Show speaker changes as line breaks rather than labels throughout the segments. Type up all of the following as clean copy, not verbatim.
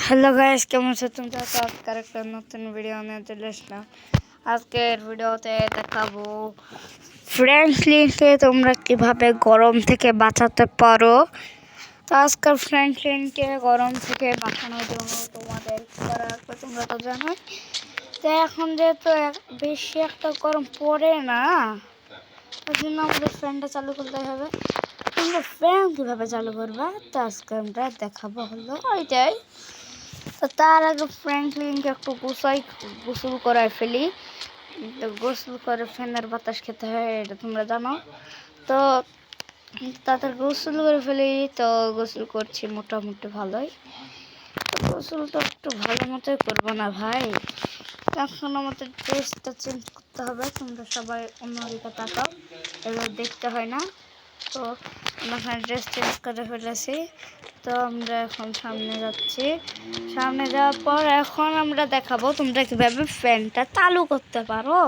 Hello guys, কেমন আছো তোমরা? তো আজকের একটা নতুন ভিডিও নিয়ে চলে আসলাম। আজকের ভিডিওতে দেখাবো ফ্র্যাঙ্কলিনকে তোমরা কিভাবে গরম থেকে বাঁচাতে পারো। তো আজকাল ফ্র্যাঙ্কলিনকে গরম থেকে বাঁচানোর জন্য তোমাদের করা লাগবে, তোমরা তো জানোই। তো এখন যেহেতু বেশি একটা গরম পড়ে না, ওই জন্য আমাদের ফ্যানটা চালু করতে হবে। তোমরা ফ্যান কীভাবে চালু করবা তো আজকে আমরা দেখাবো হলো ওইটাই। তো তার আগে ফ্র্যাঙ্কলিনকে একটু গোসল করায় ফেলি। তো গোসল করে ফ্যানের বাতাস খেতে হয়, এটা তোমরা জানো। তো তাদের গোসল করে ফেলি, তো গোসল করছি মোটামুটি ভালোই। গোসলটা একটু ভালো মতোই করবো না ভাই, এখন আমাদের ড্রেসটা চেঞ্জ করতে হবে। তোমরা সবাই অন্যদিকে তাকাও, এবার দেখতে হয় না। তো আমরা ড্রেস চেঞ্জ করে ফেলেছি। তো আমরা এখন সামনে যাচ্ছি। সামনে যাওয়ার পর এখন আমরা দেখাবো তোমরা কীভাবে ফ্যানটা চালু করতে পারো।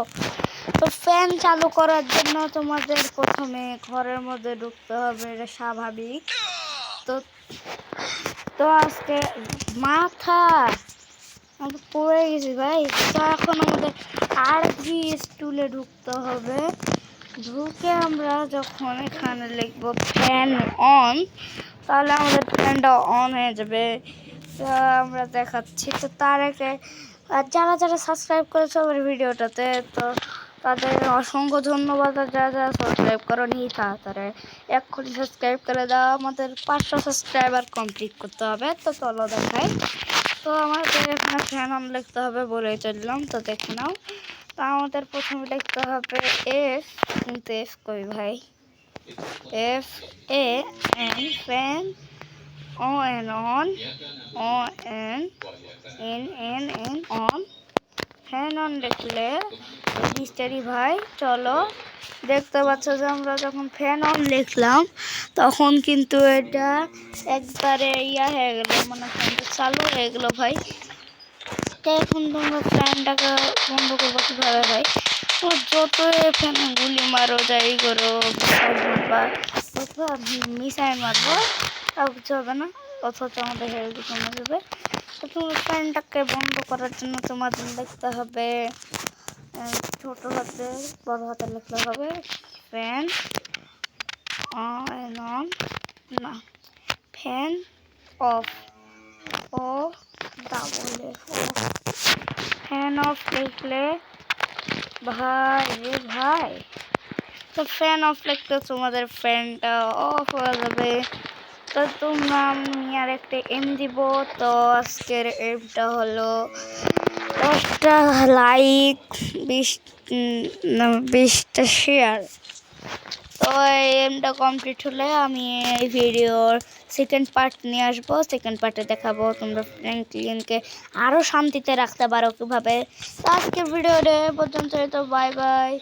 তো ফ্যান চালু করার জন্য তোমাদের প্রথমে ঘরের মধ্যে ঢুকতে হবে, এটা স্বাভাবিক। তো তো আজকে মাথা আমি পড়ে গেছি ভাই। তো এখন আমাদের আরবি স্টুলে ঢুকতে হবে। ঢুকে আমরা যখন এখানে লিখবো ফ্যান অন, তাহলে আমাদের ফ্যানটা অন হয়ে যাবে। তো আমরা দেখাচ্ছি। তো তার আগে যারা যারা সাবস্ক্রাইব করেছে আমার ভিডিওটাতে, তো তাদের অসংখ্য ধন্যবাদ। আর যারা যারা সাবস্ক্রাইব করোনি তাড়াতাড়ি এক্ষুনি সাবস্ক্রাইব করে দাও। আমাদের 500 সাবস্ক্রাইবার কমপ্লিট করতে হবে। তো চলো দেখাই। তো আমাদের এখানে ফ্যান অন লিখতে হবে বলেই চললাম, তো দেখে নাও। তো আমাদের প্রথমে লিখতে হবে এফ, কিন্তু এফ কই ভাই, F A N fan, O N on, O N N N N on, fan on লিখলে মিস্টারি ভাই। চলো দেখতে পাচ্ছ যে আমরা যখন ফ্যান অন লিখলাম তখন কিন্তু এটা একবারে হয়ে গেল, মানে ফ্যানটা চালু হয়ে গেলো ভাই। এখন তোমরা ফ্যানটাকে বন্ধ করবো কীভাবে ভাই? তো যত ফ্যানে গুলি মারো, যাই করো, মিসাইল মারবো, তাও কিছু হবে না, অথচ আমাদের হেলথ কমে যাবে। তো তোমরা ফ্যানটাকে বন্ধ করার জন্য তোমাদের লিখতে হবে ছোট হাতে, বড় হাতে লিখতে হবে ফ্যান অন, না fan off, O double F, fan off লিখলে ভাই রে ভাই। তো ফ্যান অফ লিখলে তোমাদের ফ্যানটা অফ হয়ে যাবে। তো তোমরা আমি আর একটা এম দিব। তো আজকের এমটা হলো 10টা লাইক, 20টা শেয়ার। তো এই এমটা কমপ্লিট হলে আমি এই ভিডিওর সেকেন্ড পার্ট নিয়ে আসবো। সেকেন্ড পার্টে দেখাবো তোমরা ফ্র্যাঙ্কলিনকে আরও শান্তিতে রাখতে পারো কীভাবে। আজকের ভিডিওটা পর্যন্ত, তো বাই বাই।